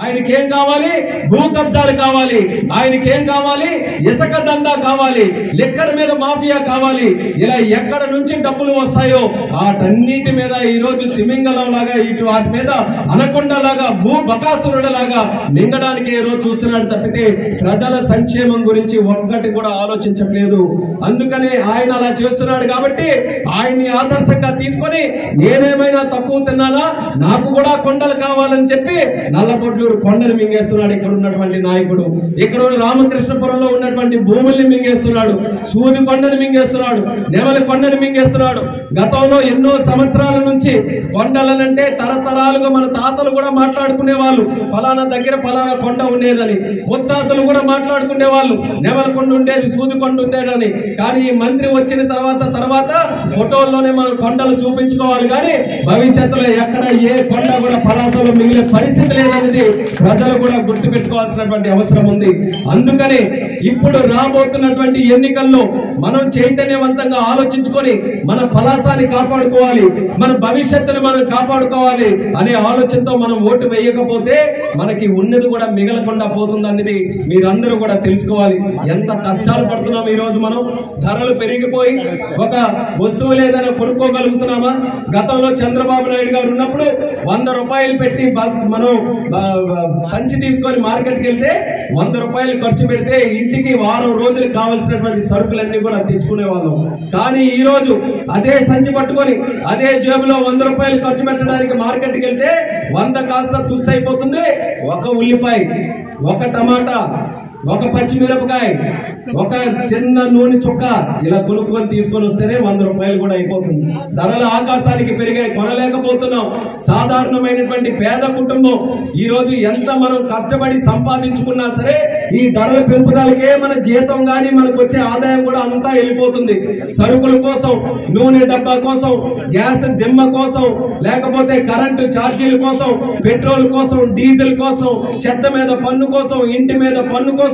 ఆయనకేం కావాలి? భూ కబ్జాలు కావాలి, ఆయనకేం కావాలి? ఇసుక దందా కావాలి, లిక్కర్ మీద మాఫియా కావాలి. ఇలా ఎక్కడ నుంచి డబ్బులు వస్తాయో వాటన్నిటి మీద ఈ రోజు తిమింగలం లాగా ఇటు వాటి మీద అనకొండలాగా భూ బకాసురుడలాగా మింగడానికి ఈ రోజు చూస్తున్నాడు తప్పితే ప్రజల సంక్షేమం గురించి ఒక్కటి కూడా ఆలోచించట్లేదు. అందుకనే ఆయన అలా చేస్తున్నాడు కాబట్టి ఆయన్ని ఆదర్శంగా తీసుకొని నేనేమైనా తక్కువ తిన్నానా, నాకు కూడా కొండలు కావాలని చెప్పి నల్లబొడ్లు కొండలు మింగేస్తున్నాడు. ఇక్కడ ఉన్నటువంటి నాయకుడు ఇక్కడ రామకృష్ణపురంలో ఉన్నటువంటి భూముల్ని మింగేస్తున్నాడు, సూది కొండను మింగేస్తున్నాడు, నెమలి కొండను మింగేస్తున్నాడు. గతంలో ఎన్నో సంవత్సరాల నుంచి కొండలనంటే తరతరాలుగా మన తాతలు కూడా మాట్లాడుకునే వాళ్ళు, ఫలానా దగ్గర ఫలానా కొండ ఉండేదని. ముత్తాతలు కూడా మాట్లాడుకునే వాళ్ళు, నెమలి కొండ ఉండేది, సూది కొండ ఉండేదని. కానీ ఈ మంత్రి వచ్చిన తర్వాత ఫోటోల్లోనే మనం కొండలు చూపించుకోవాలి కానీ భవిష్యత్తులో ఎక్కడ ఏ కొండ కూడా పలాసలో మిగిలే పరిస్థితి లేదనేది ప్రజలు కూడా గుర్తు పెట్టుకోవాల్సినటువంటి అవసరం ఉంది. అందుకని ఇప్పుడు రాబోతున్నటువంటి ఎన్నికల్లో మనం చైతన్యవంతంగా ఆలోచించుకొని మన పలాసాన్ని కాపాడుకోవాలి, మన భవిష్యత్తును మనం కాపాడుకోవాలి అనే ఆలోచనతో మనం ఓటు వేయకపోతే మనకి ఉన్నది కూడా మిగలకుండా పోతుందనేది మీరందరూ కూడా తెలుసుకోవాలి. ఎంత కష్టాలు పడుతున్నాం ఈ రోజు. మనం ధరలు పెరిగిపోయి ఒక వస్తువు లేదని కొనుక్కోగలుగుతున్నామా? గతంలో చంద్రబాబు నాయుడు గారు ఉన్నప్పుడు 100 రూపాయలు పెట్టి మనం సంచి తీసుకొని మార్కెట్కి వెళ్తే 100 రూపాయలు ఖర్చు పెడితే ఇంటికి వారం రోజులు కావాల్సినటువంటి సరుకులన్నీ కూడా తెచ్చుకునే వాళ్ళం. కానీ ఈ రోజు అదే సంచి పట్టుకొని అదే జేబులో 100 రూపాయలు ఖర్చు పెట్టడానికి మార్కెట్కి వెళ్తే 100 కాస్త తుస్సు అయిపోతుంది. ఒక ఉల్లిపాయ, ఒక టమాటా, ఒక పచ్చిమిరపకాయ, ఒక చిన్న నూనె చుక్క ఇలా కొనుక్కొని తీసుకొని వస్తేనే 100 రూపాయలు కూడా అయిపోతుంది. ధరలు ఆకాశానికి పెరిగాయి, కొనలేకపోతున్నాం. సాధారణమైనటువంటి పేద కుటుంబం ఈ రోజు ఎంత మనం కష్టపడి సంపాదించుకున్నా సరే ఈ ధరల పెంపుదలకే మన జీతం గాని మనకు వచ్చే ఆదాయం కూడా అంతా వెళ్ళిపోతుంది. సరుకుల కోసం, నూనె డబ్బా కోసం, గ్యాస్ దిమ్మ కోసం, లేకపోతే కరెంటు ఛార్జీల కోసం, పెట్రోల్ కోసం, డీజిల్ కోసం, చెత్త మీద పన్ను కోసం, ఇంటి మీద పన్ను కోసం,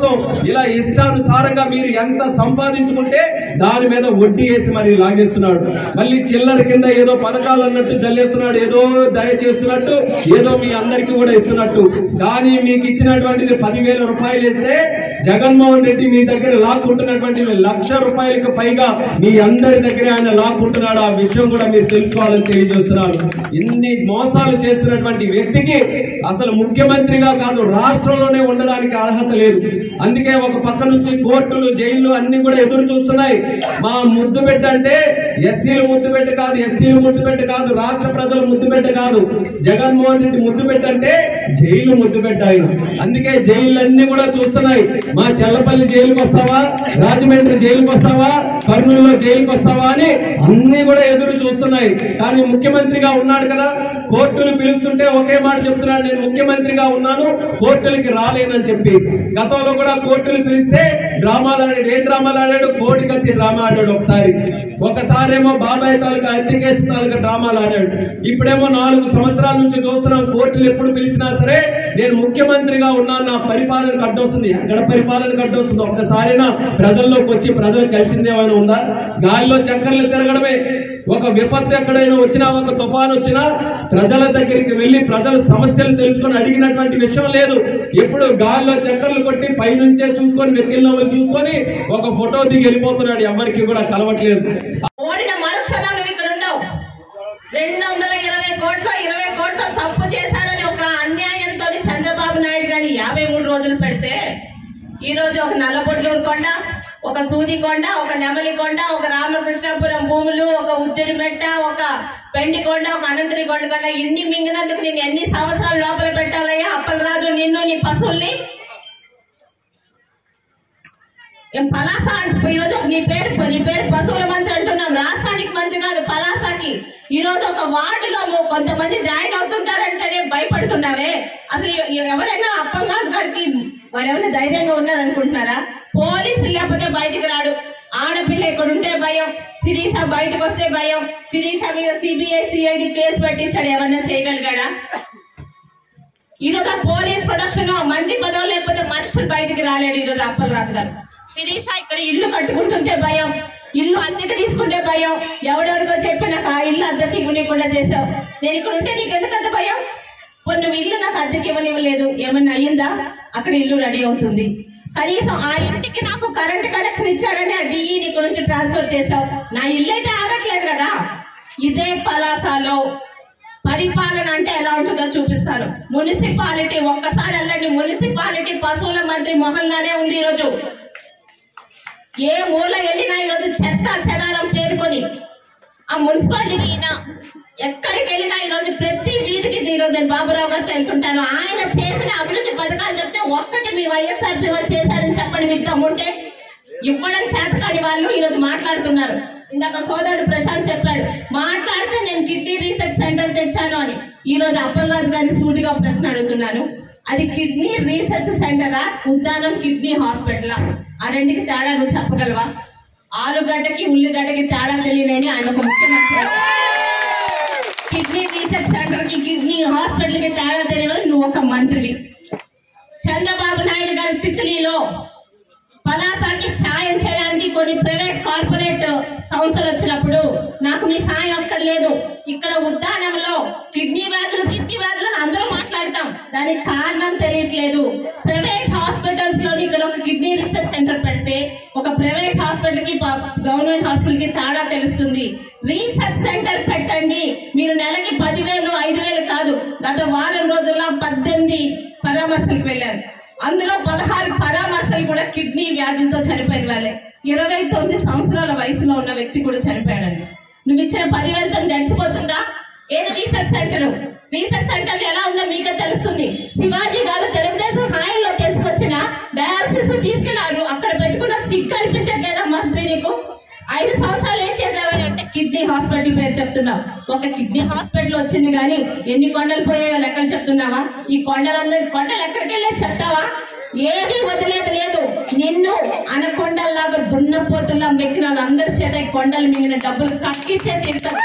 ఇలా ఇష్టానుసారంగా మీరు ఎంత సంపాదించుకుంటే దాని మీద వడ్డీ వేసి మరి లాగేస్తున్నాడు. మళ్ళీ చిల్లర కింద ఏదో పథకాలు అన్నట్టు జల్లేస్తున్నాడు, ఏదో దయ చేస్తున్నట్టు, ఏదో మీ అందరికీ కూడా ఇస్తున్నట్టు. కానీ మీకు ఇచ్చినటువంటిది 10,000 రూపాయలు ఇస్తే జగన్మోహన్ రెడ్డి మీ దగ్గర లాక్కుంటున్నటువంటి 1,00,000 రూపాయలకు పైగా మీ అందరి దగ్గర ఆయన లాక్కుంటున్నాడు. ఆ విషయం కూడా మీరు తెలుసుకోవాలని తెలియజేస్తున్నారు. ఇన్ని మోసాలు చేస్తున్నటువంటి వ్యక్తికి అసలు ముఖ్యమంత్రిగా కాదు రాష్ట్రంలోనే ఉండడానికి అర్హత లేదు. అందుకే ఒక పక్క నుంచి కోర్టులు, జైళ్లు అన్ని కూడా ఎదురు చూస్తున్నాయి. మా ముద్దు బిడ్డ అంటే ఎస్సీలు ముద్దు బిడ్డ కాదు, ఎస్టీలు ముద్దు బిడ్డ కాదు, రాష్ట్ర ప్రజలు ముద్దు బిడ్డ కాదు. జగన్మోహన్ రెడ్డి ముద్దు బిడ్డ అంటే జైలు ముద్దు బిడ్డ ఆయన. అందుకే జైళ్ళన్నీ కూడా చూస్తున్నాయి. మా చెల్లపల్లి జైలుకి వస్తావా, రాజమండ్రి జైలుకి వస్తావా, కర్నూలులో జైలుకి వస్తావా అని అన్ని కూడా ఎదురు చూస్తున్నాయి. కానీ ముఖ్యమంత్రిగా ఉన్నాడు కదా, కోర్టులు పిలుస్తుంటే ఒకే మాట చెప్తున్నాడు, నేను ముఖ్యమంత్రిగా ఉన్నాను, కోర్టులకి రాలేదని చెప్పి. గతంలో కూడా కోర్టులు పిలిస్తే డ్రామాలు ఆడాడు. ఏం డ్రామాలు ఆడాడు? కోడి కత్తి డ్రామా ఆడాడు ఒకసారేమో బాబాయ్ తాలూకా హత్య కేసు తాలూకా డ్రామాలు ఆడాడు. ఇప్పుడేమో 4 సంవత్సరాల నుంచి చూస్తున్నాం కోర్టులు ఎప్పుడు పిలిచినా సరే నేను ముఖ్యమంత్రిగా ఉన్నాను, నా పరిపాలనకు అడ్డొస్తుంది. ఎక్కడ పరిపాలనకు అడ్డొస్తుంది? ఒక్కసారైనా ప్రజల్లోకి వచ్చి ప్రజలు కలిసిందేమైనా ఉందా? గాలిలో చక్కర్లు తిరగడమే. ఒక విపత్తు ఎక్కడైనా వచ్చినా, ఒక తుఫాను వచ్చినా ప్రజల దగ్గరికి వెళ్లి ప్రజల సమస్యలు తెలుసుకొని అడిగినటువంటి విషయం లేదు. ఎప్పుడు గాల్లో చక్కర్లు కొట్టి పైనుంచే చూసుకొని వెక్కిల్లో చూసుకొని ఒక ఫోటో దిగి వెళ్ళిపోతున్నాడు. ఎవరికి కూడా కలవట్లేదు. ఓడిన మరుక్షణం ఇక్కడ ఉండవు. 220 కోట్లు 20 కోట్లు తప్పు చేశారని ఒక అన్యాయంతో చంద్రబాబు నాయుడు గాని 53 రోజులు పెడితే ఈ రోజు ఒక నల్లబొడ్లూరు కొండ, ఒక సూది కొండ, ఒక నెమలి కొండ, ఒక రామకృష్ణపురం భూములు, ఒక ఉజ్జడి మెట్ట, ఒక పెండి కొండ, ఒక అనంతరి కొండ ఇన్ని మింగినందుకు నేను ఎన్ని సంవత్సరాలు లోపల పెట్టాలయ్యా అప్పలరాజు, నిన్ను నీ పశువుల్ని? పలాస ఈరోజు నీ పేరు పశువుల మంత్రి అంటున్నాం. రాష్ట్రానికి మంత్రి కాదు, పలాసాకి ఈ రోజు ఒక వార్డులో కొంతమంది జాయిన్ అవుతుంటారంటేనే భయపడుతున్నావే. అసలు ఎవరైనా అప్పలరాజు గారికి వాడేమైనా ధైర్యంగా ఉన్నారనుకుంటున్నారా? పోలీసులు లేకపోతే బయటికి రాడు. ఆడపిల్ల ఇక్కడ ఉంటే భయం, శిరీష బయటకు వస్తే భయం. శిరీష మీద సిబిఐ సిఐడి కేసు పెట్టించాడు, ఏమన్నా చేయగలిగాడా? ఈరోజు పోలీస్ ప్రొడక్షన్ మంత్రి పదవులు లేకపోతే మనుషులు బయటికి రాలేడు ఈరోజు అప్పలరాజు గారు. శిరీష ఇక్కడ ఇల్లు కట్టుకుంటుంటే భయం, ఇల్లు అద్దెకి తీసుకుంటే భయం. ఎవడెవరికో చెప్పి నాకు ఆ ఇల్లు అద్దెకి ఇవ్వకుండా చేసావు, నేను ఇక్కడ ఉంటే నీకు ఎందుకంత భయం? కొన్ని ఇల్లు నాకు అద్దెకి ఇవ్వనివ్వలేదు, ఏమన్నా అయ్యిందా? అక్కడ ఇల్లు రెడీ అవుతుంది. కనీసం ఆ ఇంటికి నాకు కరెంట్ కనెక్షన్ ఇచ్చాడని ఆ డిఈ నీ గురించి ట్రాన్స్ఫర్ చేశావు. నా ఇల్లు అయితే ఆగట్లేదు కదా. ఇదే పలాసలో పరిపాలన అంటే ఎలా ఉంటుందో చూపిస్తాను. మున్సిపాలిటీ ఒక్కసారి వెళ్ళండి, మున్సిపాలిటీ పశువుల మంత్రి మొహల్లానే ఉంది. ఈరోజు ఏ మూల వెళ్ళినా ఈరోజు చెత్త చెదారం పేరుకొని ఆ మున్సిపాలిటీ ఎక్కడికి వెళ్ళినా ఈరోజు ప్రతి వీధికి ఈరోజు నేను బాబురావు గారితో వెళ్తుంటాను. ఆయన చేసిన అభివృద్ధి పథకాలు చెప్తే ఒక్కటి మీ వైఎస్ఆర్ చేశారని చెప్పండి. మీకు దమ్ముంటే ఇవ్వడం చేతకాని వాళ్ళు ఈరోజు మాట్లాడుతున్నారు. ఇందాక సోదరుడు ప్రశాంత్ చెప్పాడు, మాట్లాడితే నేను కిడ్నీ రీసెర్చ్ సెంటర్ తెచ్చాను అని. ఈ రోజు అప్పలరాజు గారిని సూటిగా ప్రశ్న అడుగుతున్నాను, అది కిడ్నీ రీసెర్చ్ సెంటరా, ఉద్దానం కిడ్నీ హాస్పిటలా? ఆ రెండుకి తేడా నువ్వు చెప్పగలవా? ఆలుగడ్డకి ఉల్లిగడ్డకి తేడా తెలియలేని ఆయన ఒక ముఖ్యమంత్రి. కిడ్నీ రీసెర్చ్ సెంటర్ కి కిడ్నీ హాస్పిటల్ కి తేడా తెలియదు నువ్వు ఒక మంత్రివి. చంద్రబాబు నాయుడు గారి తిత్లీలో పలాసాకి సాయం చేయడానికి కొన్ని ప్రైవేట్ కార్పొరేట్ సంస్థలు వచ్చినప్పుడు నాకు మీ సాయం అక్కర్లేదు. ఇక్కడ ఉద్దానంలో కిడ్నీ వ్యాధులు అందరూ మాట్లాడతాం, దానికి కారణం తెలియట్లేదు. ప్రైవేట్ హాస్పిటల్స్ లో ఇక్కడ ఒక కిడ్నీ రీసెర్చ్ సెంటర్ పెడితే ఒక ప్రైవేట్ హాస్పిటల్ కి గవర్నమెంట్ హాస్పిటల్ కి తేడా తెలుస్తుంది. రీసెర్చ్ సెంటర్ పెట్టండి. మీరు నెలకి 10,000 5,000 కాదు, గత వారం రోజుల్లో 18 పరామర్శలకు వెళ్ళారు. అందులో 16 పరామర్శలు కూడా కిడ్నీ వ్యాధులతో చనిపోయిన వాళ్ళే. 29 సంవత్సరాల వయసులో ఉన్న వ్యక్తి కూడా చనిపోయాడండి. నువ్వు ఇచ్చిన 10,000తో జడిచిపోతుందా? ఏది రీసెర్చ్ సెంటర్? రీసెర్చ్ సెంటర్ ఎలా ఉందో మీకే తెలుస్తుంది. శివాజీ గారు తెలుగుదేశం హాయిలో తీసుకొచ్చిన డయాలసిస్ తీసుకెళ్లారు, అక్కడ పెట్టుకున్న సిగ్గు అనిపించట్లేదా మంత్రి నీకు? 5 సంవత్సరాలు ఏం చేసావని అంటే కిడ్నీ హాస్పిటల్ పేరు చెప్తున్నావు. ఒక కిడ్నీ హాస్పిటల్ వచ్చింది కానీ ఎన్ని కొండలు పోయాయో లెక్కలు చెప్తున్నావా? ఈ కొండలు ఎక్కడికి వెళ్ళే చెప్తావా? ఏది వదిలేదు లేదు. నిన్ను అనకొండల్లాగా దున్నపోతున్నా మెక్కిన వాళ్ళందరి చేత కొండలు మింగిన డబ్బులు కక్కిచ్చే తీరుతారు.